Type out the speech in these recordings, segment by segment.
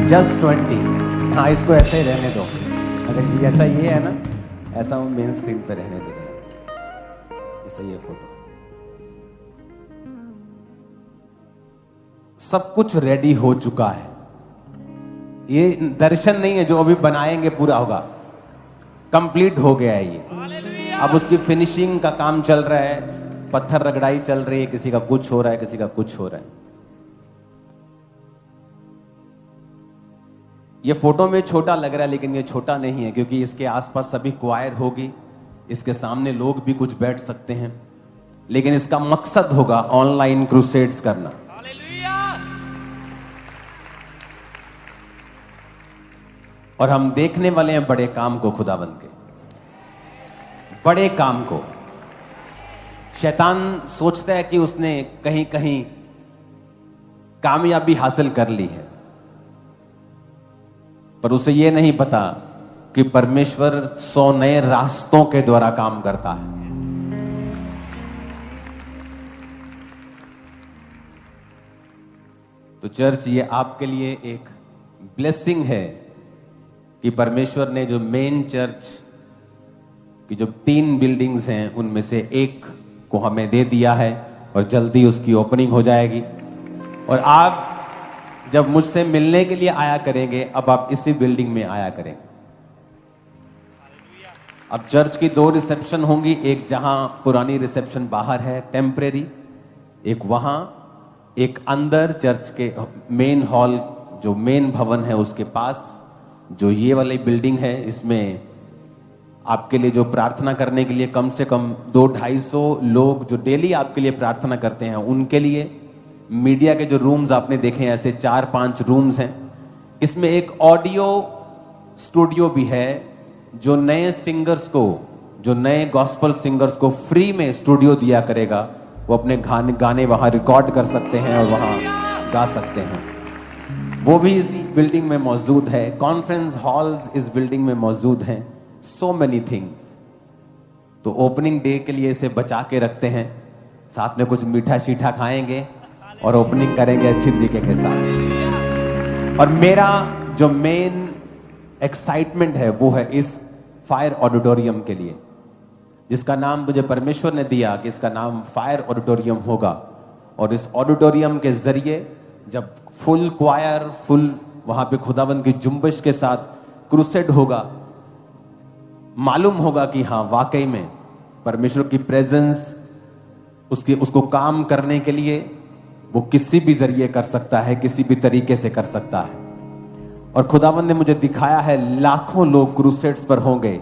Just 20। हाँ, इसको ऐसे ही रहने दो। अगर ऐसा ये है ना, ऐसा वो मेन स्क्रीन पे रहने दो जरा। ऐसा ये फोटो, सब कुछ रेडी हो चुका है। ये दर्शन नहीं है जो अभी बनाएंगे पूरा होगा, कंप्लीट हो गया है ये। अब उसकी फिनिशिंग का काम चल रहा है, पत्थर रगड़ाई चल रही है, किसी का कुछ हो रहा है, किसी का कुछ हो रहा है। ये फोटो में छोटा लग रहा है, लेकिन ये छोटा नहीं है, क्योंकि इसके आसपास सभी क्वायर होगी, इसके सामने लोग भी कुछ बैठ सकते हैं, लेकिन इसका मकसद होगा ऑनलाइन क्रूसेड्स करना। और हम देखने वाले हैं बड़े काम को, खुदाबंद के बड़े काम को। शैतान सोचता है कि उसने कहीं कहीं कामयाबी हासिल कर ली है, पर उसे यह नहीं पता कि परमेश्वर 100 नए रास्तों के द्वारा काम करता है। तो चर्च, ये आपके लिए एक ब्लेसिंग है कि परमेश्वर ने जो मेन चर्च की जो 3 बिल्डिंग्स हैं उनमें से एक को हमें दे दिया है, और जल्दी उसकी ओपनिंग हो जाएगी। और आप जब मुझसे मिलने के लिए आया करेंगे, अब आप इसी बिल्डिंग में आया करेंगे। अब चर्च की 2 रिसेप्शन होंगी, एक जहां पुरानी रिसेप्शन बाहर है टेम्परेरी, एक वहां, एक अंदर चर्च के मेन हॉल जो मेन भवन है उसके पास, जो ये वाली बिल्डिंग है। इसमें आपके लिए जो प्रार्थना करने के लिए कम से कम 200-250 लोग जो डेली आपके लिए प्रार्थना करते हैं उनके लिए, मीडिया के जो रूम्स आपने देखे हैं, ऐसे 4-5 रूम्स हैं। इसमें एक ऑडियो स्टूडियो भी है, जो नए सिंगर्स को, जो नए गॉस्पल सिंगर्स को फ्री में स्टूडियो दिया करेगा। वो अपने गाने वहां रिकॉर्ड कर सकते हैं और वहां गा सकते हैं। वो भी इसी बिल्डिंग में मौजूद है। कॉन्फ्रेंस हॉल्स इस बिल्डिंग में मौजूद हैं। So many things. तो ओपनिंग डे के लिए इसे बचा के रखते हैं, साथ में कुछ मीठा शीठा खाएंगे और ओपनिंग करेंगे अच्छी तरीके के साथ। और मेरा जो मेन एक्साइटमेंट है वो है इस फायर ऑडिटोरियम के लिए, जिसका नाम मुझे परमेश्वर ने दिया कि इसका नाम फायर ऑडिटोरियम होगा। और इस ऑडिटोरियम के जरिए जब फुल क्वायर, फुल वहां पे खुदावंद की जुम्बश के साथ क्रूसेड होगा, मालूम होगा कि हाँ, वाकई में परमेश्वर की प्रेजेंस उसको काम करने के लिए वो किसी भी जरिए कर सकता है, किसी भी तरीके से कर सकता है। और खुदावंद ने मुझे दिखाया है लाखों लोग क्रूसेड्स पर होंगे,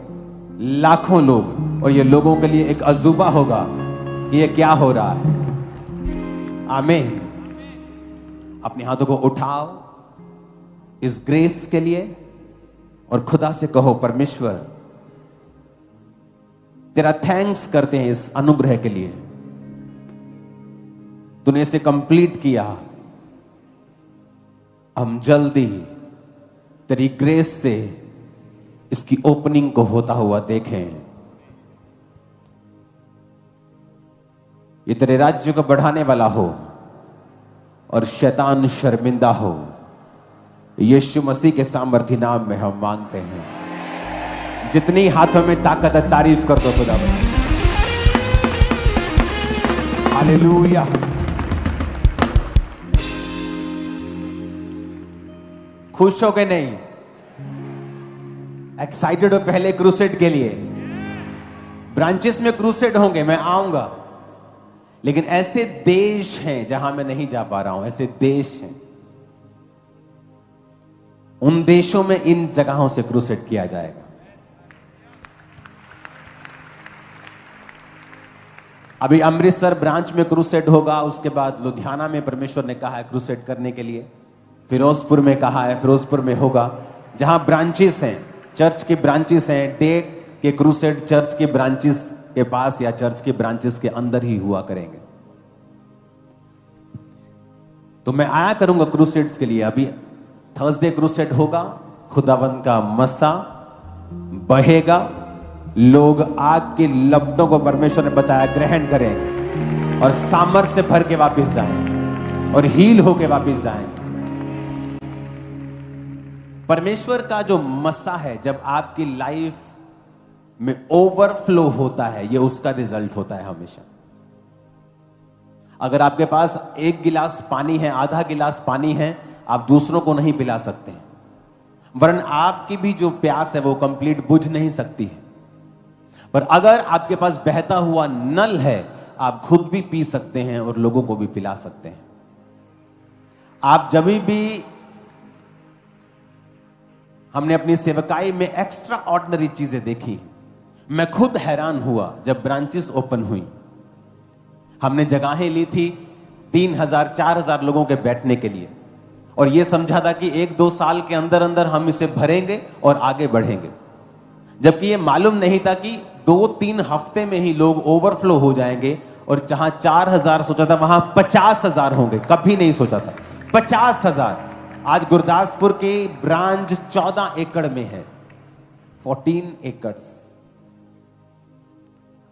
लाखों लोग, और ये लोगों के लिए एक अजूबा होगा कि ये क्या हो रहा है। आमीन। अपने हाथों को उठाओ इस ग्रेस के लिए और खुदा से कहो, परमेश्वर तेरा थैंक्स करते हैं इस अनुग्रह के लिए, तूने इसे कंप्लीट किया। हम जल्दी तेरी ग्रेस से इसकी ओपनिंग को होता हुआ देखें। ये तेरे राज्य को बढ़ाने वाला हो और शैतान शर्मिंदा हो। यीशु मसीह के सामर्थी नाम में हम मांगते हैं। जितनी हाथों में ताकत है तारीफ कर दो खुदा। हालेलुया। खुश हो के नहीं, एक्साइटेड हो पहले क्रूसेड के लिए। ब्रांचेस में क्रूसेड होंगे, मैं आऊंगा, लेकिन ऐसे देश हैं जहां मैं नहीं जा पा रहा हूं, ऐसे देश हैं, उन देशों में इन जगहों से क्रूसेड किया जाएगा। अभी अमृतसर ब्रांच में क्रूसेड होगा, उसके बाद लुधियाना में परमेश्वर ने कहा है क्रूसेड करने के लिए, फिरोजपुर में कहा है, फिरोजपुर में होगा। जहां ब्रांचेस हैं, चर्च की ब्रांचेस हैं, डे के क्रूसेड चर्च के ब्रांचेस के पास या चर्च के ब्रांचेस के अंदर ही हुआ करेंगे। तो मैं आया करूंगा क्रूसेड्स के लिए। अभी थर्सडे क्रूसेड होगा, खुदावंद का मसा बहेगा, लोग आग की लपटों को परमेश्वर ने बताया ग्रहण करें और सामर्थ से भर के वापस जाएं और हील होके वापस जाएं। परमेश्वर का जो मस्सा है जब आपकी लाइफ में ओवरफ्लो होता है, ये उसका रिजल्ट होता है हमेशा। अगर आपके पास 1 गिलास पानी है, आधा गिलास पानी है, आप दूसरों को नहीं पिला सकते, वरन आपकी भी जो प्यास है वो कंप्लीट बुझ नहीं सकती है। पर अगर आपके पास बहता हुआ नल है, आप खुद भी पी सकते हैं और लोगों को भी पिला सकते हैं। आप जब भी, हमने अपनी सेवकाई में एक्स्ट्रा ऑर्डिनरी चीजें देखी। मैं खुद हैरान हुआ जब ब्रांचेस ओपन हुई। हमने जगहें ली थी 3000 4000 लोगों के बैठने के लिए, और यह समझा था कि 1-2 साल के अंदर अंदर हम इसे भरेंगे और आगे बढ़ेंगे, जबकि यह मालूम नहीं था कि 2-3 हफ्ते में ही लोग ओवरफ्लो हो जाएंगे, और जहां 4000 सोचा था वहां 50,000 होंगे। कभी नहीं सोचा था 50,000। आज गुरदासपुर की ब्रांच 14 एकड़ में है, 14 एकर्स।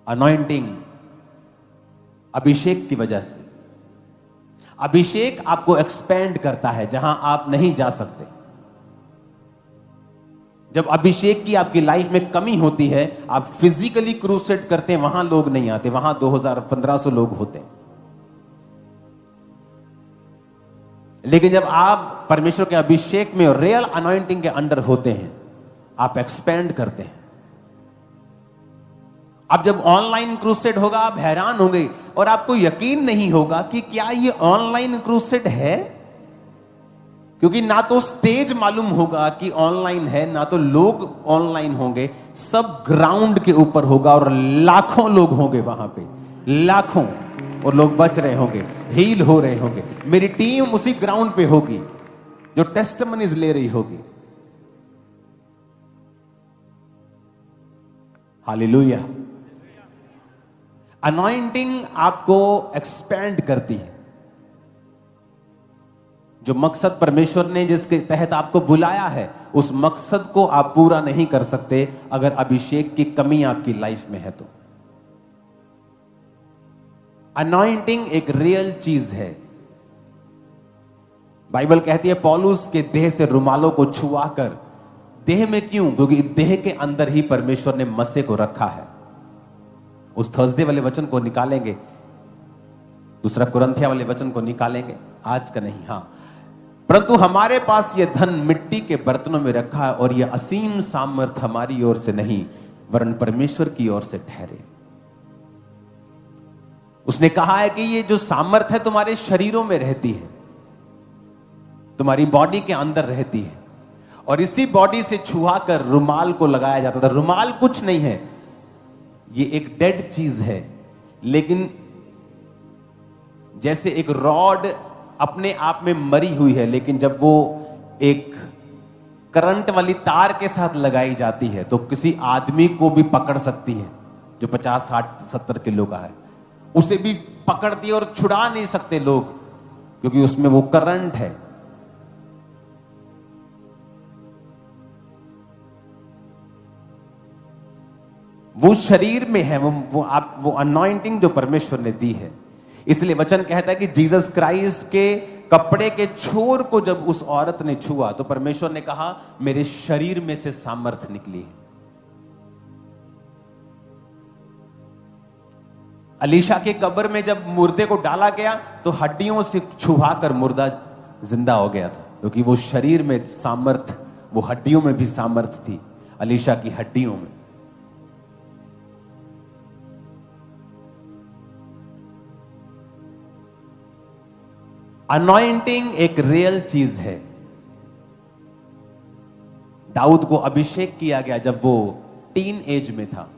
अनॉइंटिंग, अभिषेक की वजह से। अभिषेक आपको एक्सपेंड करता है जहां आप नहीं जा सकते। जब अभिषेक की आपकी लाइफ में कमी होती है, आप फिजिकली क्रूसेड करते हैं, वहां लोग नहीं आते, वहां 2000-1500 लोग होते हैं। लेकिन जब आप परमेश्वर के अभिषेक में और रियल अनॉइंटिंग के अंडर होते हैं, आप एक्सपेंड करते हैं। अब जब ऑनलाइन क्रूसेड होगा, आप हैरान होंगे और आपको यकीन नहीं होगा कि क्या ये ऑनलाइन क्रूसेड है, क्योंकि ना तो स्टेज मालूम होगा कि ऑनलाइन है, ना तो लोग ऑनलाइन होंगे। सब ग्राउंड के ऊपर होगा और लाखों लोग होंगे वहां पे, लाखों, और लोग बच रहे होंगे, हील हो रहे होंगे। मेरी टीम उसी ग्राउंड पे होगी जो टेस्टिमनीज ले रही होगी। हालेलुया। अनॉइंटिंग आपको एक्सपेंड करती है। जो मकसद परमेश्वर ने जिसके तहत आपको बुलाया है, उस मकसद को आप पूरा नहीं कर सकते अगर अभिषेक की कमी आपकी लाइफ में है तो। अनॉइंटिंग एक रियल चीज है। बाइबल कहती है पौलुस के देह से रुमालों को छुआ कर, देह में क्यों? क्योंकि देह के अंदर ही परमेश्वर ने मस्से को रखा है। उस थर्सडे वाले वचन को निकालेंगे, दूसरा कुरिन्थिया वाले वचन को निकालेंगे, आज का नहीं। हां, परंतु हमारे पास यह धन मिट्टी के बर्तनों में रखा है, और यह असीम सामर्थ हमारी ओर से नहीं वरन परमेश्वर की ओर से ठहरे। उसने कहा है कि ये जो सामर्थ है तुम्हारे शरीरों में रहती है, तुम्हारी बॉडी के अंदर रहती है, और इसी बॉडी से छुआ कर रुमाल को लगाया जाता था। रुमाल कुछ नहीं है, ये एक डेड चीज है, लेकिन जैसे एक रॉड अपने आप में मरी हुई है, लेकिन जब वो एक करंट वाली तार के साथ लगाई जाती है तो किसी आदमी को भी पकड़ सकती है जो 50, 60, 70 किलो का है। उसे भी पकड़ती है और छुड़ा नहीं सकते लोग, क्योंकि उसमें वो करंट है। वो शरीर में है, वो अनॉइंटिंग जो परमेश्वर ने दी है। इसलिए वचन कहता है कि जीसस क्राइस्ट के कपड़े के छोर को जब उस औरत ने छुआ तो परमेश्वर ने कहा मेरे शरीर में से सामर्थ निकली है। अलीशा के कब्र में जब मुर्दे को डाला गया तो हड्डियों से छुआकर मुर्दा जिंदा हो गया था, क्योंकि वो शरीर में सामर्थ, वो हड्डियों में भी सामर्थ थी, अलीशा की हड्डियों में। अनॉइंटिंग एक रियल चीज है। दाऊद को अभिषेक किया गया जब वो टीन एज में था।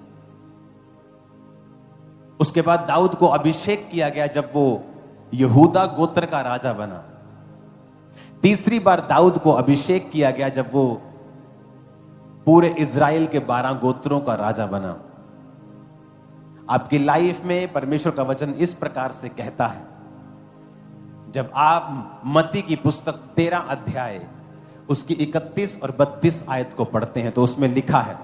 उसके बाद दाऊद को अभिषेक किया गया जब वो यहूदा गोत्र का राजा बना। तीसरी बार दाऊद को अभिषेक किया गया जब वो पूरे इज़राइल के 12 गोत्रों का राजा बना। आपकी लाइफ में परमेश्वर का वचन इस प्रकार से कहता है, जब आप मत्ती की पुस्तक 13 अध्याय उसकी 31 और 32 आयत को पढ़ते हैं तो उसमें लिखा है,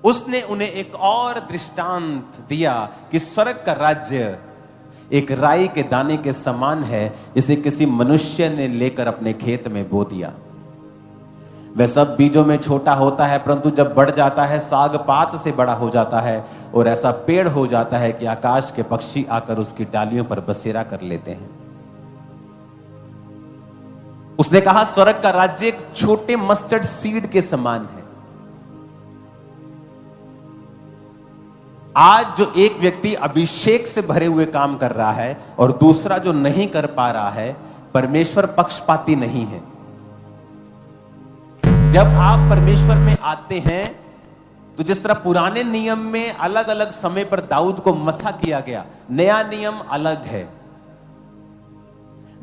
उसने उन्हें एक और दृष्टांत दिया कि स्वर्ग का राज्य एक राई के दाने के समान है, जिसे किसी मनुष्य ने लेकर अपने खेत में बो दिया। वह सब बीजों में छोटा होता है, परंतु जब बढ़ जाता है साग पात से बड़ा हो जाता है और ऐसा पेड़ हो जाता है कि आकाश के पक्षी आकर उसकी डालियों पर बसेरा कर लेते हैं। उसने कहा स्वर्ग का राज्य एक छोटे मस्टर्ड सीड के समान है। आज जो एक व्यक्ति अभिषेक से भरे हुए काम कर रहा है और दूसरा जो नहीं कर पा रहा है, परमेश्वर पक्षपाती नहीं है। जब आप परमेश्वर में आते हैं तो जिस तरह पुराने नियम में अलग अलग समय पर दाऊद को मसा किया गया, नया नियम अलग है।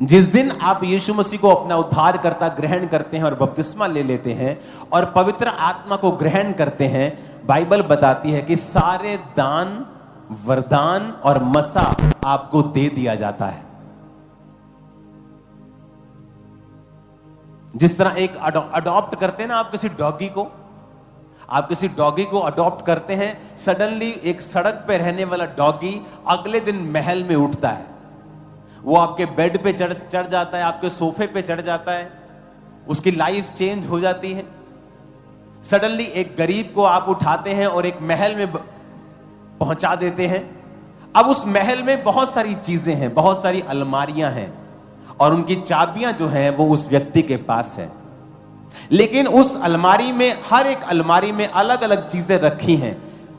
जिस दिन आप यीशु मसीह को अपना उद्धारकर्ता ग्रहण करते हैं और बपतिस्मा ले लेते हैं और पवित्र आत्मा को ग्रहण करते हैं, बाइबल बताती है कि सारे दान, वरदान और मसा आपको दे दिया जाता है। जिस तरह एक अडॉप्ट करते हैं ना आप किसी डॉगी को, आप किसी डॉगी को अडॉप्ट करते हैं, सडनली एक सड़क पे रहने वाला डॉगी अगले दिन महल में उठता है, वो आपके बेड पे चढ़ जाता है, आपके सोफे पे चढ़ जाता है, उसकी लाइफ चेंज हो जाती है। सडनली एक गरीब को आप उठाते हैं और एक महल में पहुंचा देते हैं। अब उस महल में बहुत सारी चीजें हैं, बहुत सारी अलमारियां हैं और उनकी चाबियां जो हैं वो उस व्यक्ति के पास है। लेकिन उस अलमारी में, हर एक अलमारी में अलग अलग चीजें रखी हैं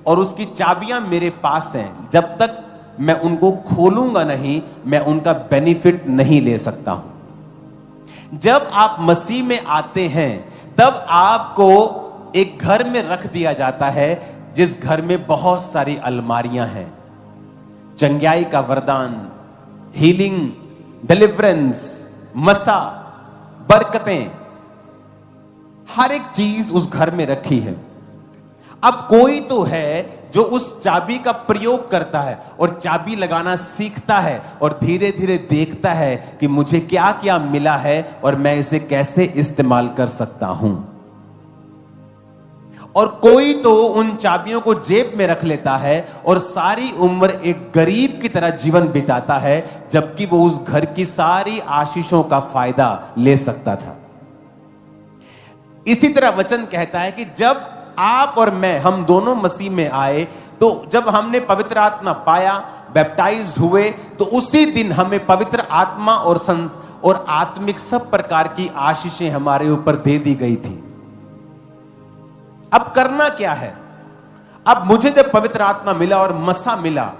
और उसकी चाबियां मेरे पास हैं। जब तक मैं उनको खोलूंगा नहीं, मैं उनका बेनिफिट नहीं ले सकता हूं। जब आप मसीह में आते हैं तब आपको एक घर में रख दिया जाता है जिस घर में बहुत सारी अलमारियां हैं। चंगाई का वरदान, हीलिंग, डिलीवरेंस, मसा, बरकतें, हर एक चीज उस घर में रखी है। अब कोई तो है जो उस चाबी का प्रयोग करता है और चाबी लगाना सीखता है और धीरे धीरे देखता है कि मुझे क्या क्या मिला है और मैं इसे कैसे इस्तेमाल कर सकता हूं। और कोई तो उन चाबियों को जेब में रख लेता है और सारी उम्र एक गरीब की तरह जीवन बिताता है, जबकि वो उस घर की सारी आशीषों का फायदा ले सकता था। इसी तरह वचन कहता है कि जब आप और मैं, हम दोनों मसीह में आए, तो जब हमने पवित्र आत्मा पाया, बैप्टाइज्ड हुए, तो उसी दिन हमें पवित्र आत्मा और आत्मिक सब प्रकार की आशीषें हमारे ऊपर दे दी गई थी। अब करना क्या है? अब मुझे जब पवित्र आत्मा मिला और मसा मिला,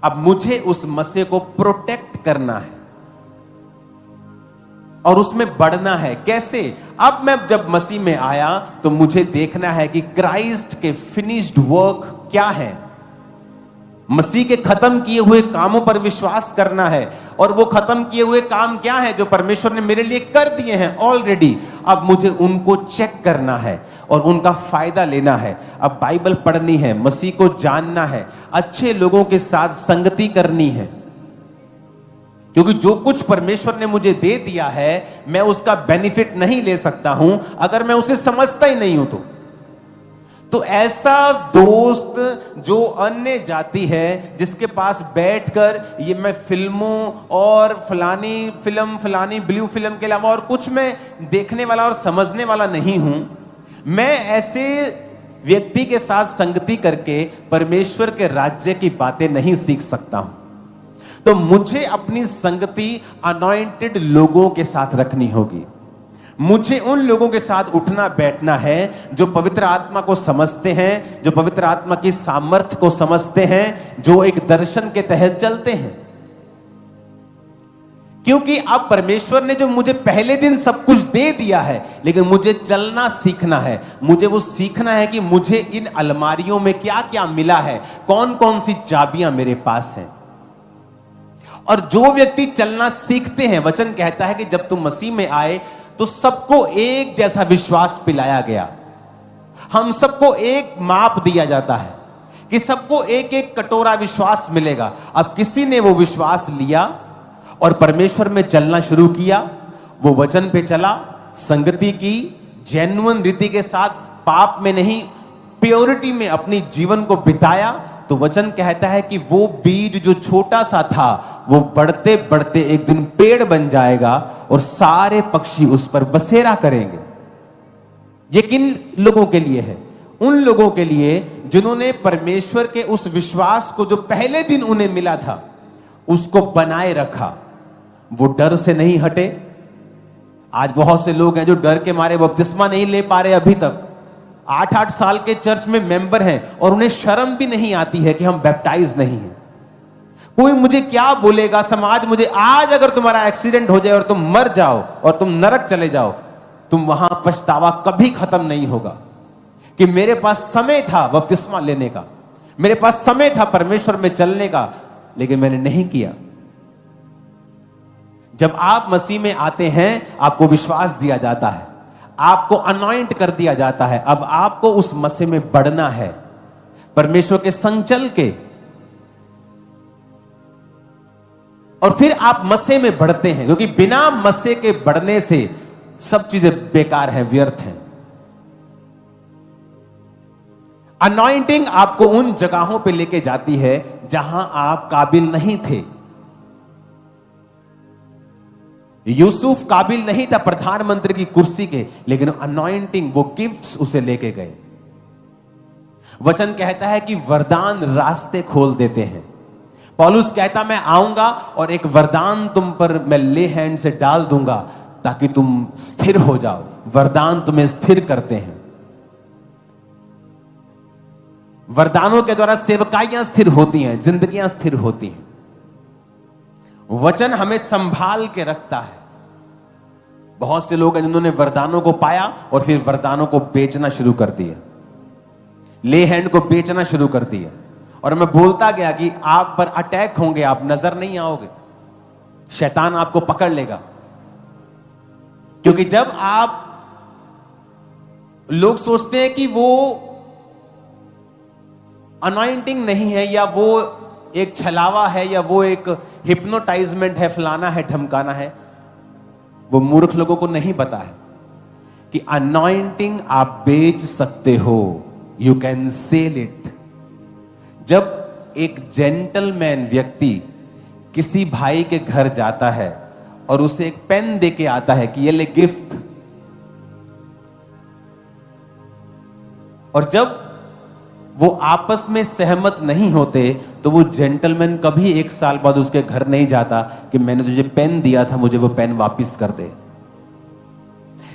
अब मुझे उस मसे को प्रोटेक्ट करना है और उसमें बढ़ना है। कैसे? अब मैं जब मसीह में आया तो मुझे देखना है कि क्राइस्ट के फिनिश्ड वर्क क्या है। मसीह के खत्म किए हुए कामों पर विश्वास करना है और वो खत्म किए हुए काम क्या है जो परमेश्वर ने मेरे लिए कर दिए हैं ऑलरेडी। अब मुझे उनको चेक करना है और उनका फायदा लेना है। अब बाइबल पढ़नी है, मसीह को जानना है, अच्छे लोगों के साथ संगति करनी है, क्योंकि जो कुछ परमेश्वर ने मुझे दे दिया है मैं उसका बेनिफिट नहीं ले सकता हूं अगर मैं उसे समझता ही नहीं हूं। तो ऐसा दोस्त जो अन्य जाति है, जिसके पास बैठकर ये मैं फिल्मों और फलानी फिल्म, फलानी ब्लू फिल्म के अलावा और कुछ मैं देखने वाला और समझने वाला नहीं हूं, मैं ऐसे व्यक्ति के साथ संगति करके परमेश्वर के राज्य की बातें नहीं सीख सकता हूं। तो मुझे अपनी संगति अनॉइंटेड लोगों के साथ रखनी होगी। मुझे उन लोगों के साथ उठना बैठना है जो पवित्र आत्मा को समझते हैं, जो पवित्र आत्मा की सामर्थ्य को समझते हैं, जो एक दर्शन के तहत चलते हैं। क्योंकि अब परमेश्वर ने जो मुझे पहले दिन सब कुछ दे दिया है, लेकिन मुझे चलना सीखना है। मुझे वो सीखना है कि मुझे इन अलमारियों में क्या क्या मिला है, कौन कौन सी चाबियां मेरे पास हैं। और जो व्यक्ति चलना सीखते हैं, वचन कहता है कि जब तुम मसीह में आए तो सबको एक जैसा विश्वास पिलाया गया। हम सबको एक माप दिया जाता है कि सबको एक एक कटोरा विश्वास मिलेगा। अब किसी ने वो विश्वास लिया और परमेश्वर में चलना शुरू किया, वो वचन पे चला, संगति की, जेन्युइन रीति के साथ, पाप में नहीं, प्योरिटी में अपनी जीवन को बिताया, तो वचन कहता है कि वो बीज जो छोटा सा था वो बढ़ते बढ़ते एक दिन पेड़ बन जाएगा और सारे पक्षी उस पर बसेरा करेंगे। ये किन लोगों के लिए है? उन लोगों के लिए जिन्होंने परमेश्वर के उस विश्वास को जो पहले दिन उन्हें मिला था उसको बनाए रखा, वो डर से नहीं हटे। आज बहुत से लोग हैं जो डर के मारे बपतिस्मा नहीं ले पा रहे, अभी तक 8-8 साल के चर्च में मेंबर हैं और उन्हें शर्म भी नहीं आती है कि हम बैप्टाइज नहीं हैं। कोई मुझे क्या बोलेगा, समाज मुझे, आज अगर तुम्हारा एक्सीडेंट हो जाए और तुम मर जाओ और तुम नरक चले जाओ, तुम वहां पछतावा कभी खत्म नहीं होगा कि मेरे पास समय था बपतिस्मा लेने का, मेरे पास समय था परमेश्वर में चलने का, लेकिन मैंने नहीं किया। जब आप मसीह में आते हैं आपको विश्वास दिया जाता है, आपको अनॉइंट कर दिया जाता है। अब आपको उस मसीह में बढ़ना है, परमेश्वर के संग चल के, और फिर आप मसीह में बढ़ते हैं, क्योंकि बिना मसीह के बढ़ने से सब चीजें बेकार हैं, व्यर्थ हैं। अनॉइंटिंग आपको उन जगहों पे लेके जाती है जहां आप काबिल नहीं थे। यूसुफ काबिल नहीं था प्रधानमंत्री की कुर्सी के, लेकिन अनॉइंटिंग, वो गिफ्ट्स उसे लेके गए। वचन कहता है कि वरदान रास्ते खोल देते हैं। पौलुस कहता मैं आऊंगा और एक वरदान तुम पर मैं ले हैंड से डाल दूंगा ताकि तुम स्थिर हो जाओ। वरदान तुम्हें स्थिर करते हैं। वरदानों के द्वारा सेवकाइयां स्थिर होती हैं, जिंदगियां स्थिर होती हैं। वचन हमें संभाल के रखता है। बहुत से लोग हैं जिन्होंने वरदानों को पाया और फिर वरदानों को बेचना शुरू कर दिया, ले हैंड को बेचना शुरू कर दिया। और मैं बोलता गया कि आप पर अटैक होंगे, आप नजर नहीं आओगे, शैतान आपको पकड़ लेगा। क्योंकि जब आप, लोग सोचते हैं कि वो अनॉइंटिंग नहीं है, या वो एक छलावा है, या वो एक हिप्नोटाइजमेंट है, फलाना है, ढमकाना है। वो मूर्ख लोगों को नहीं पता है कि अनॉइंटिंग आप बेच सकते हो, यू कैन सेल इट। जब एक जेंटलमैन व्यक्ति किसी भाई के घर जाता है और उसे एक पेन देके आता है कि ये ले गिफ्ट, और जब वो आपस में सहमत नहीं होते तो वो जेंटलमैन कभी 1 साल बाद उसके घर नहीं जाता कि मैंने तुझे पेन दिया था, मुझे वो पेन वापस कर दे।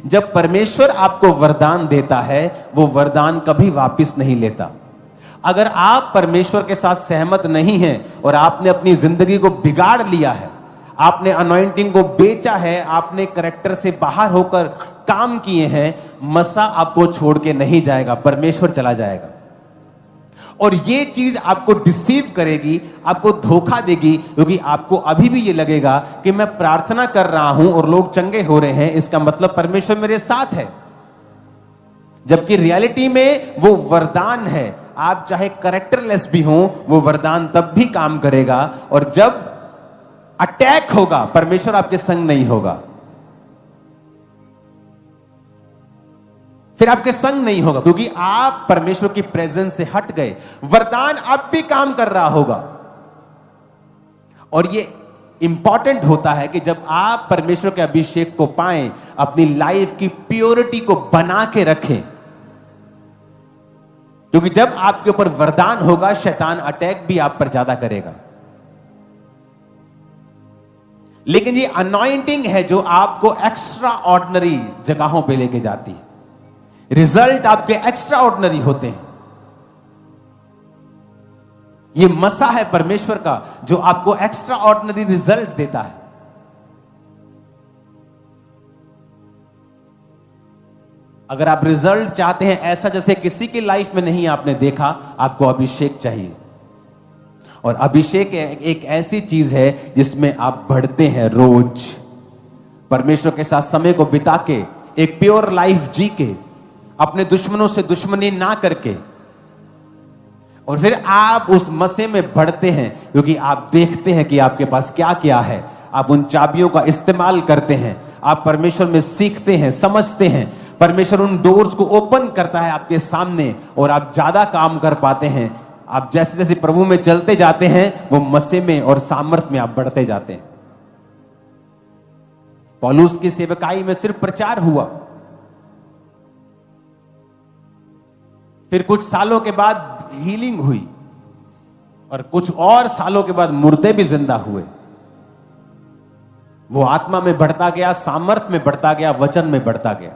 जब परमेश्वर आपको वरदान देता है वो वरदान कभी वापस नहीं लेता। अगर आप परमेश्वर के साथ सहमत नहीं हैं और आपने अपनी जिंदगी को बिगाड़ लिया है, आपने अनॉइंटिंग को बेचा है, आपने कैरेक्टर से बाहर होकर काम किए हैं, मसा आपको छोड़ के नहीं जाएगा, परमेश्वर चला जाएगा। और ये चीज आपको डिसीव करेगी, आपको धोखा देगी, क्योंकि आपको अभी भी ये लगेगा कि मैं प्रार्थना कर रहा हूं और लोग चंगे हो रहे हैं, इसका मतलब परमेश्वर मेरे साथ है। जबकि रियलिटी में वो वरदान है। आप चाहे कैरेक्टरलेस भी हो, वो वरदान तब भी काम करेगा। और जब अटैक होगा, परमेश्वर आपके संग नहीं होगा, फिर आपके संग नहीं होगा, क्योंकि आप परमेश्वर की प्रेजेंस से हट गए। वरदान अब भी काम कर रहा होगा। और ये इंपॉर्टेंट होता है कि जब आप परमेश्वर के अभिषेक को पाएं, अपनी लाइफ की प्योरिटी को बना के रखें, क्योंकि जब आपके ऊपर वरदान होगा, शैतान अटैक भी आप पर ज्यादा करेगा। लेकिन ये अनॉइंटिंग है जो आपको एक्स्ट्रा ऑर्डिनरी जगहों पे लेके जाती है। रिजल्ट आपके एक्स्ट्रा ऑर्डिनरी होते हैं। ये मसा है परमेश्वर का जो आपको एक्स्ट्रा ऑर्डिनरी रिजल्ट देता है। अगर आप रिजल्ट चाहते हैं ऐसा जैसे किसी की लाइफ में नहीं आपने देखा, आपको अभिषेक चाहिए। और अभिषेक एक ऐसी चीज है जिसमें आप बढ़ते हैं रोज, परमेश्वर के साथ समय को बिता के, एक प्योर लाइफ जी के, अपने दुश्मनों से दुश्मनी ना करके, और फिर आप उस मसीह में बढ़ते हैं, क्योंकि आप देखते हैं कि आपके पास क्या क्या है। आप उन चाबियों का इस्तेमाल करते हैं, आप परमेश्वर में सीखते हैं, समझते हैं। परमेश्वर उन डोर्स को ओपन करता है आपके सामने और आप ज्यादा काम कर पाते हैं। आप जैसे जैसे प्रभु में चलते जाते हैं, वो मसीह में और सामर्थ में आप बढ़ते जाते हैं। पौलुस की सेवकाई में सिर्फ प्रचार हुआ, फिर कुछ सालों के बाद हीलिंग हुई और कुछ और सालों के बाद मुर्दे भी जिंदा हुए। वो आत्मा में बढ़ता गया, सामर्थ्य में बढ़ता गया, वचन में बढ़ता गया।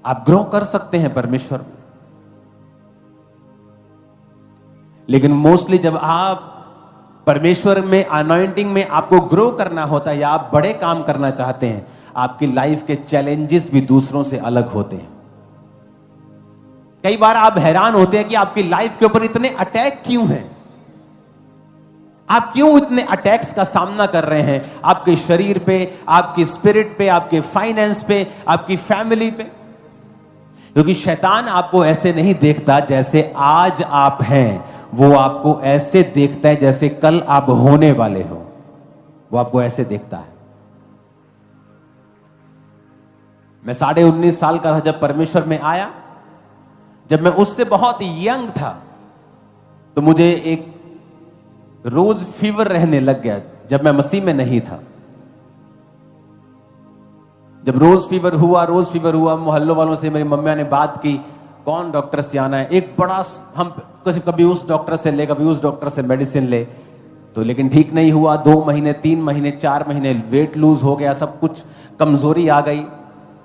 आप ग्रो कर सकते हैं परमेश्वर में, लेकिन मोस्टली जब आप परमेश्वर में अनॉइंटिंग में आपको ग्रो करना होता है या आप बड़े काम करना चाहते हैं, आपकी लाइफ के चैलेंजेस भी दूसरों से अलग होते हैं। कई बार आप हैरान होते हैं कि आपकी लाइफ के ऊपर इतने अटैक क्यों हैं, आप क्यों इतने अटैक्स का सामना कर रहे हैं, आपके शरीर पे, आपकी स्पिरिट पे, आपके फाइनेंस पे, आपकी फैमिली पे। क्योंकि शैतान आपको ऐसे नहीं देखता जैसे आज आप हैं, वो आपको ऐसे देखता है जैसे कल आप होने वाले हो। वो आपको ऐसे देखता है। मैं 19.5 साल का था जब परमेश्वर में आया। जब मैं उससे बहुत यंग था तो मुझे एक रोज फीवर रहने लग गया जब मैं मसीह में नहीं था। जब रोज फीवर हुआ, मोहल्लों वालों से मेरी मम्मी ने बात की, कौन डॉक्टर से आना है। एक बड़ा हम कभी उस डॉक्टर से ले, कभी उस डॉक्टर से मेडिसिन ले, तो लेकिन ठीक नहीं हुआ। 2 महीने, 3 महीने, 4 महीने वेट लूज हो गया, सब कुछ कमजोरी आ गई।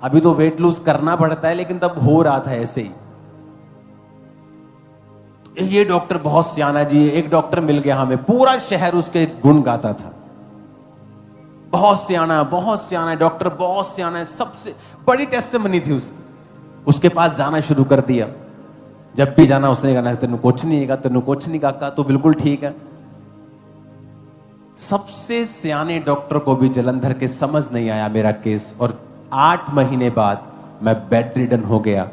अभी तो वेट लूज करना पड़ता है, लेकिन तब हो रहा था ऐसे ही। तो ये डॉक्टर बहुत सियाना जी, एक डॉक्टर मिल गया हमें, पूरा शहर उसके गुण गाता था। बहुत सियाना है डॉक्टर, बहुत सियाना है, सबसे बड़ी टेस्टिमनी थी उसकी। उसके पास जाना शुरू कर दिया। जब भी जाना उसने कहा तेनू कुछ नहीं काका, तो बिल्कुल ठीक है। सबसे सियाने डॉक्टर को भी जलंधर के समझ नहीं आया मेरा केस, और 8 महीने बाद मैं बेड रिडन हो गया।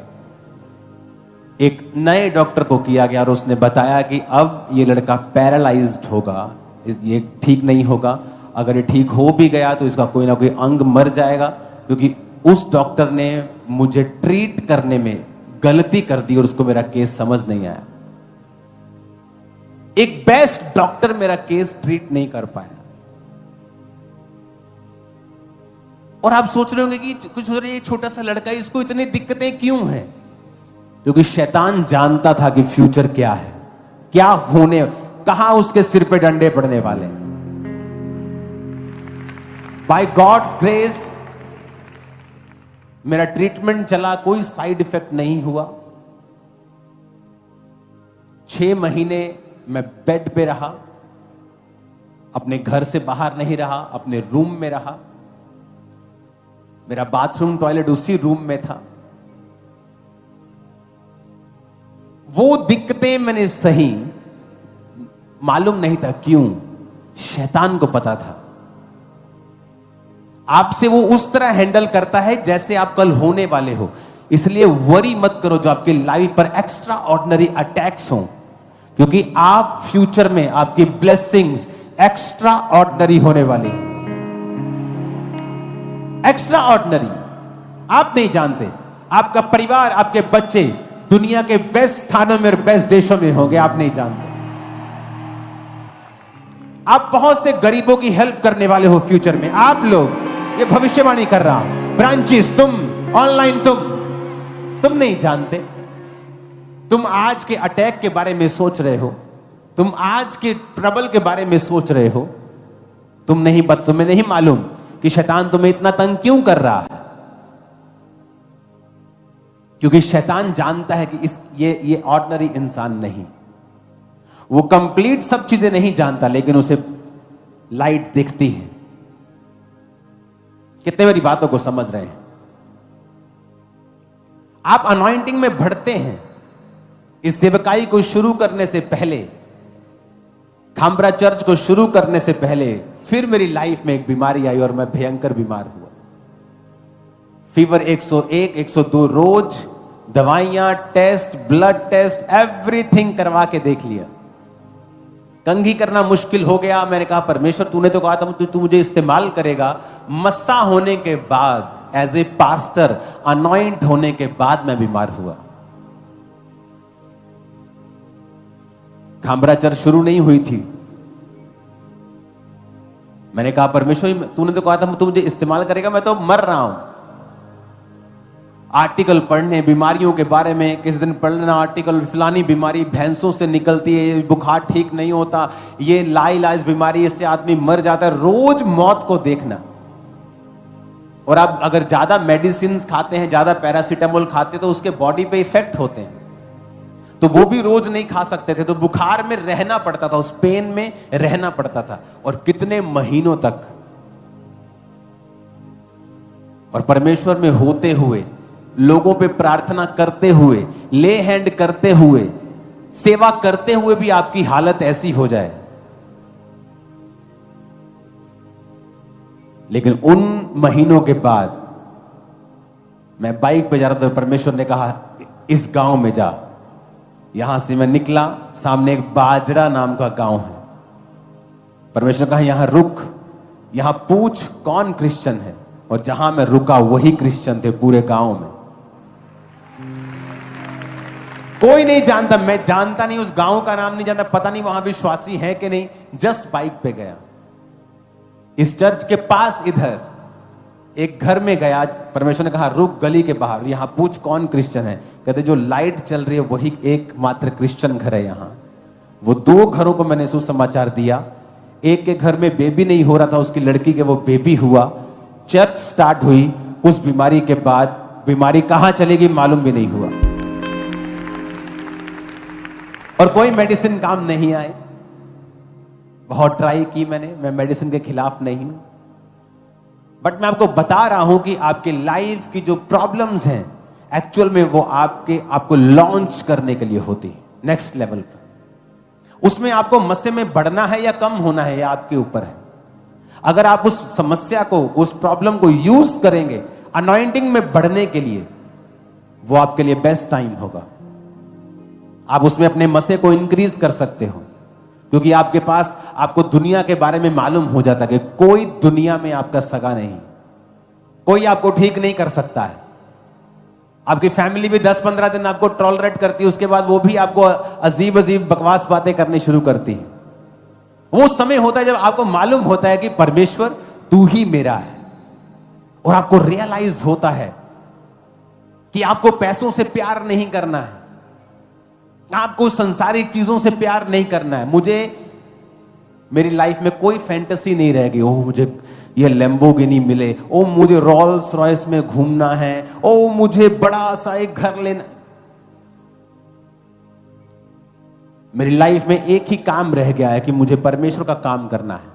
एक नए डॉक्टर को किया गया और उसने बताया कि अब ये लड़का पैरालाइज्ड होगा, ये ठीक नहीं होगा। अगर ये ठीक हो भी गया तो इसका कोई ना कोई अंग मर जाएगा, क्योंकि उस डॉक्टर ने मुझे ट्रीट करने में गलती कर दी और उसको मेरा केस समझ नहीं आया। एक बेस्ट डॉक्टर मेरा केस ट्रीट नहीं कर पाया। और आप सोच रहे होंगे कि कुछ हो रही है, छोटा सा लड़का है, इसको इतनी दिक्कतें क्यों हैं? क्योंकि शैतान जानता था कि फ्यूचर क्या है, क्या होने, कहां उसके सिर पे डंडे पड़ने वाले। बाय गॉड्स ग्रेस मेरा ट्रीटमेंट चला, कोई साइड इफेक्ट नहीं हुआ। 6 महीने मैं बेड पे रहा, अपने घर से बाहर नहीं रहा, अपने रूम में रहा। मेरा बाथरूम टॉयलेट उसी रूम में था। वो दिक्कतें मैंने सही, मालूम नहीं था क्यों, शैतान को पता था। आपसे वो उस तरह हैंडल करता है जैसे आप कल होने वाले हो। इसलिए वरी मत करो जो आपकी लाइफ पर एक्स्ट्रा ऑर्डिनरी अटैक्स हो, क्योंकि आप फ्यूचर में आपकी ब्लेसिंग्स एक्स्ट्रा ऑर्डिनरी होने वाली है। एक्स्ट्रा ऑर्डिनरी आप नहीं जानते, आपका परिवार, आपके बच्चे दुनिया के बेस्ट स्थानों में और बेस्ट देशों में होंगे, आप नहीं जानते। आप बहुत से गरीबों की हेल्प करने वाले हो फ्यूचर में। आप लोग, ये भविष्यवाणी कर रहा हूं, ब्रांचेस, तुम ऑनलाइन, तुम नहीं जानते। तुम आज के अटैक के बारे में सोच रहे हो, तुम आज के ट्रबल के बारे में सोच रहे हो। तुम्हें नहीं मालूम कि शैतान तुम्हें इतना तंग क्यों कर रहा है। क्योंकि शैतान जानता है कि ये ऑर्डिनरी इंसान नहीं, वो कंप्लीट सब चीजें नहीं जानता, लेकिन उसे लाइट दिखती है। कितने मेरी बातों को समझ रहे हैं? आप अनॉइंटिंग में बढ़ते हैं। इस सेवकाई को शुरू करने से पहले, खामरा चर्च को शुरू करने से पहले, फिर मेरी लाइफ में एक बीमारी आई और मैं भयंकर बीमार हुआ। फीवर 101, 102, रोज दवाइयां, टेस्ट, ब्लड टेस्ट, एवरीथिंग करवा के देख लिया। कंघी करना मुश्किल हो गया। मैंने कहा परमेश्वर तूने तो कहा था तू मुझे इस्तेमाल करेगा। मस्सा होने के बाद, एज ए पास्टर, अनॉइंट होने के बाद मैं बीमार हुआ। खामरा चर्च शुरू नहीं हुई थी। मैंने कहा परमेश्वर तूने तो कहा था तू मुझे इस्तेमाल करेगा, मैं तो मर रहा हूं। आर्टिकल पढ़ने बीमारियों के बारे में, किस दिन पढ़ना आर्टिकल फलानी बीमारी भैंसों से निकलती है, बुखार ठीक नहीं होता, ये लाइलाज बीमारी, इससे आदमी मर जाता है, रोज मौत को देखना। और आप अगर ज्यादा मेडिसिन खाते हैं, ज्यादा पैरासीटामोल खाते हैं तो उसके बॉडी पे इफेक्ट होते हैं, तो वो भी रोज नहीं खा सकते थे, तो बुखार में रहना पड़ता था, उस पेन में रहना पड़ता था, और कितने महीनों तक। और परमेश्वर में होते हुए, लोगों पे प्रार्थना करते हुए, ले हैंड करते हुए, सेवा करते हुए भी आपकी हालत ऐसी हो जाए। लेकिन उन महीनों के बाद मैं बाइक पे जा रहा था, परमेश्वर ने कहा इस गांव में जा। यहां से मैं निकला, सामने एक बाजरा नाम का गांव है। परमेश्वर ने कहा यहां रुक, यहां पूछ कौन क्रिश्चियन है, और जहां मैं रुका वही क्रिश्चियन थे पूरे गांव में। कोई नहीं जानता, मैं जानता नहीं, उस गांव का नाम नहीं जानता, पता नहीं वहां विश्वासी है कि नहीं, जस्ट बाइक पे गया। इस चर्च के पास इधर एक घर में गया, परमेश्वर ने कहा रुक गली के बाहर, यहां पूछ कौन क्रिश्चियन है। कहते जो लाइट चल रही है वही एकमात्र क्रिश्चियन घर है यहां। वो 2 घरों को मैंने सुसमाचार दिया। एक के घर में बेबी नहीं हो रहा था, उसकी लड़की के वो बेबी हुआ। चर्च स्टार्ट हुई, उस बीमारी के बाद बीमारी कहां चलेगी मालूम भी नहीं हुआ, और कोई मेडिसिन काम नहीं आए। बहुत ट्राई की मैंने, मैं मेडिसिन के खिलाफ नहीं हूं, बट मैं आपको बता रहा हूं कि आपके लाइफ की जो प्रॉब्लम्स हैं एक्चुअल में वो आपको लॉन्च करने के लिए होती है नेक्स्ट लेवल पर। उसमें आपको मस्से में बढ़ना है या कम होना है, यह आपके ऊपर है। अगर आप उस समस्या को, उस प्रॉब्लम को यूज करेंगे अनॉइंटिंग में बढ़ने के लिए, वो आपके लिए बेस्ट टाइम होगा। आप उसमें अपने मसे को इंक्रीज कर सकते हो, क्योंकि आपके पास आपको दुनिया के बारे में मालूम हो जाता है कि कोई दुनिया में आपका सगा नहीं, कोई आपको ठीक नहीं कर सकता है। आपकी फैमिली भी 10-15 दिन आपको टॉलरेट करती है, उसके बाद वो भी आपको अजीब अजीब बकवास बातें करनी शुरू करती है। वो समय होता है जब आपको मालूम होता है कि परमेश्वर तू ही मेरा है, और आपको रियलाइज होता है कि आपको पैसों से प्यार नहीं करना है, आपको संसारिक चीजों से प्यार नहीं करना है। मुझे मेरी लाइफ में कोई फैंटेसी नहीं रहेगी, ओह मुझे ये लैम्बोर्गिनी मिले, ओ मुझे रोल्स रॉयस में घूमना है, ओ मुझे बड़ा सा एक घर लेना। मेरी लाइफ में एक ही काम रह गया है कि मुझे परमेश्वर का काम करना है।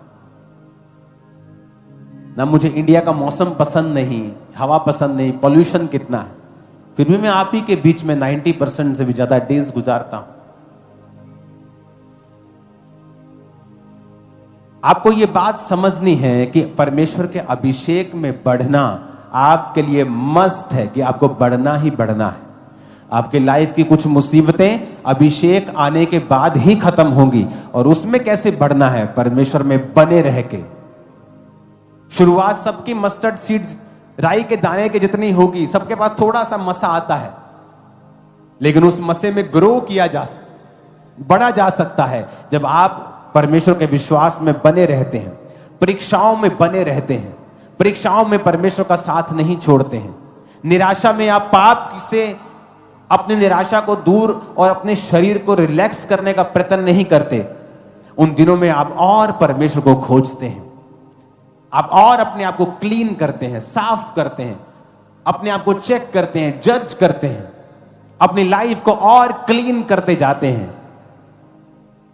ना मुझे इंडिया का मौसम पसंद नहीं, हवा पसंद नहीं, पॉल्यूशन कितना है, फिर भी मैं आप ही के बीच में 90% से भी ज्यादा डेज गुजारता हूं। आपको यह बात समझनी है कि परमेश्वर के अभिषेक में बढ़ना आपके लिए मस्ट है, कि आपको बढ़ना ही बढ़ना है। आपके लाइफ की कुछ मुसीबतें अभिषेक आने के बाद ही खत्म होंगी, और उसमें कैसे बढ़ना है, परमेश्वर में बने रह के। शुरुआत सबकी मस्टर्ड सीड्स, राई के दाने के जितनी होगी, सबके पास थोड़ा सा मसा आता है, लेकिन उस मसे में ग्रो किया बढ़ा जा सकता है जब आप परमेश्वर के विश्वास में बने रहते हैं, परीक्षाओं में बने रहते हैं, परीक्षाओं में परमेश्वर का साथ नहीं छोड़ते हैं। निराशा में आप पाप से अपनी निराशा को दूर और अपने शरीर को रिलैक्स करने का प्रयत्न नहीं करते। उन दिनों में आप और परमेश्वर को खोजते हैं, आप और अपने आप को क्लीन करते हैं, साफ करते हैं, अपने आप को चेक करते हैं, जज करते हैं, अपनी लाइफ को और क्लीन करते जाते हैं।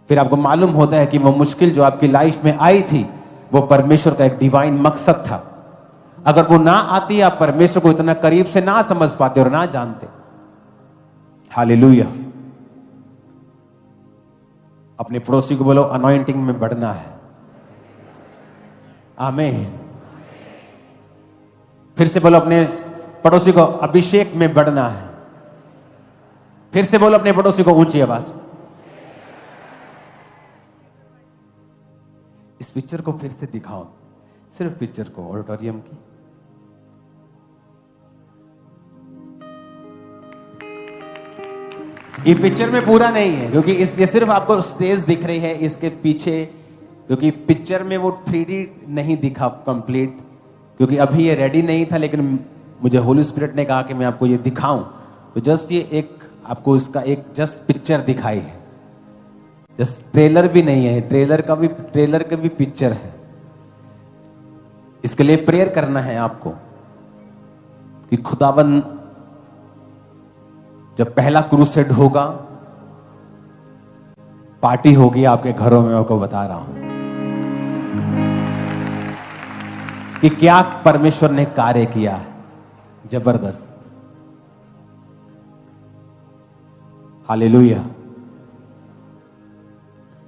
फिर आपको मालूम होता है कि वो मुश्किल जो आपकी लाइफ में आई थी वो परमेश्वर का एक डिवाइन मकसद था। अगर वो ना आती, आप परमेश्वर को इतना करीब से ना समझ पाते और ना जानते। हालेलुया। अपने पड़ोसी को बोलो अनॉइंटिंग में बढ़ना है। आमीन। फिर से बोलो अपने पड़ोसी को अभिषेक में बढ़ना है। फिर से बोलो अपने पड़ोसी को ऊंची आवाज। इस पिक्चर को फिर से दिखाओ, सिर्फ पिक्चर को, ऑडिटोरियम की। ये पिक्चर में पूरा नहीं है, क्योंकि ये सिर्फ आपको स्टेज दिख रही है, इसके पीछे, क्योंकि पिक्चर में वो 3D नहीं दिखा कंप्लीट, क्योंकि अभी ये रेडी नहीं था, लेकिन मुझे होली स्पिरिट ने कहा कि मैं आपको ये दिखाऊं, तो जस्ट ये एक आपको इसका एक जस्ट पिक्चर दिखाई है, जस्ट ट्रेलर भी नहीं है, ट्रेलर का भी पिक्चर है। इसके लिए प्रेयर करना है आपको कि खुदावन जब पहला क्रूसेड होगा, पार्टी होगी आपके घरों में। मैं आपको बता रहा हूं कि क्या परमेश्वर ने कार्य किया है, जबरदस्त। हालेलुया।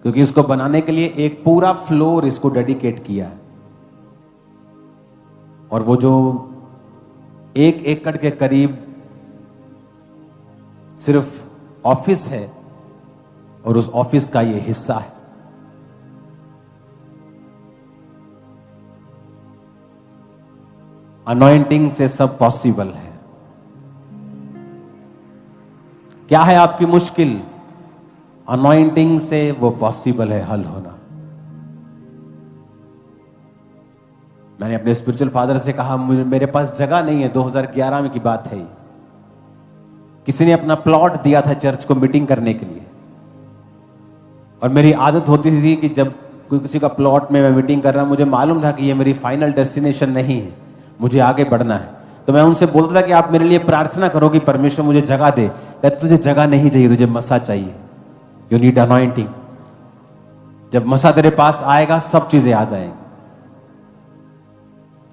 क्योंकि इसको बनाने के लिए एक पूरा फ्लोर इसको डेडिकेट किया है, और वो जो 1 एकड़ के करीब सिर्फ ऑफिस है, और उस ऑफिस का ये हिस्सा है। अनॉइंटिंग से सब पॉसिबल है। क्या है आपकी मुश्किल? अनॉइंटिंग से वो पॉसिबल है हल होना। मैंने अपने स्पिरिचुअल फादर से कहा, मेरे पास जगह नहीं है, 2011 में की बात है। किसी ने अपना प्लॉट दिया था चर्च को मीटिंग करने के लिए, और मेरी आदत होती थी कि जब कोई किसी का प्लॉट में मैं मीटिंग कर रहा हूं, मुझे मालूम था कि ये मेरी फाइनल डेस्टिनेशन नहीं है, मुझे आगे बढ़ना है, तो मैं उनसे बोलता था कि आप मेरे लिए प्रार्थना करो कि परमेश्वर मुझे जगह दे। कहते तुझे जगह नहीं चाहिए, तुझे मसा चाहिए, यू नीड अनॉइंटिंग। जब मसा तेरे पास आएगा सब चीजें आ जाएंगी।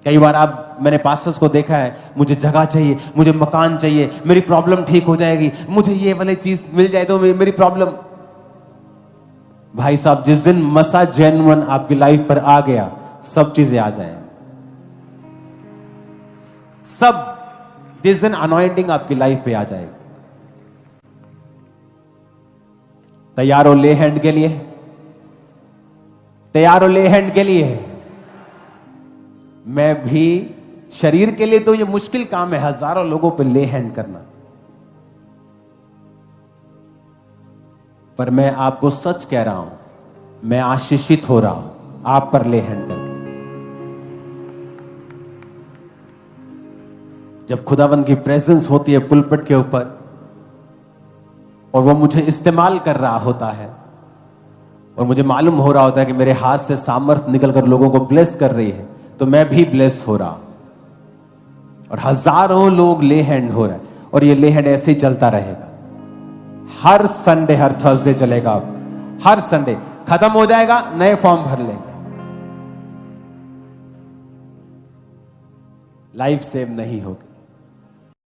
कई बार मैंने पास्टर्स को देखा है, मुझे जगह चाहिए, मुझे मकान चाहिए, मेरी प्रॉब्लम ठीक हो जाएगी, मुझे ये वाली चीज मिल जाए तो मेरी प्रॉब्लम। भाई साहब, जिस दिन मसा जेन्युइन आपकी लाइफ पर आ गया, सब चीजें आ जाएंगी। सब, जिस दिन अनॉइंटिंग आपकी लाइफ पे आ जाएगी। तैयार हो ले हैंड के लिए? तैयार हो ले हैंड के लिए? मैं भी शरीर के लिए तो ये मुश्किल काम है, हजारों लोगों पे ले हैंड करना, पर मैं आपको सच कह रहा हूं, मैं आशीषित हो रहा हूं आप पर ले हैंड करके। जब खुदावंद की प्रेजेंस होती है पुलपिट के ऊपर, और वो मुझे इस्तेमाल कर रहा होता है, और मुझे मालूम हो रहा होता है कि मेरे हाथ से सामर्थ निकलकर लोगों को ब्लेस कर रही है, तो मैं भी ब्लेस हो रहा हूं, और हजारों लोग ले हैंड हो रहे हैं, और ये ले हैंड ऐसे ही चलता रहेगा। हर संडे, हर थर्सडे चलेगा। हर संडे खत्म हो जाएगा, नए फॉर्म भर लेंगे। लाइफ सेव नहीं होगी।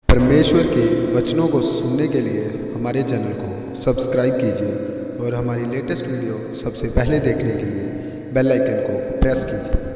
परमेश्वर के वचनों को सुनने के लिए हमारे चैनल को सब्सक्राइब कीजिए, और हमारी लेटेस्ट वीडियो सबसे पहले देखने के लिए बेल आइकन को प्रेस कीजिए।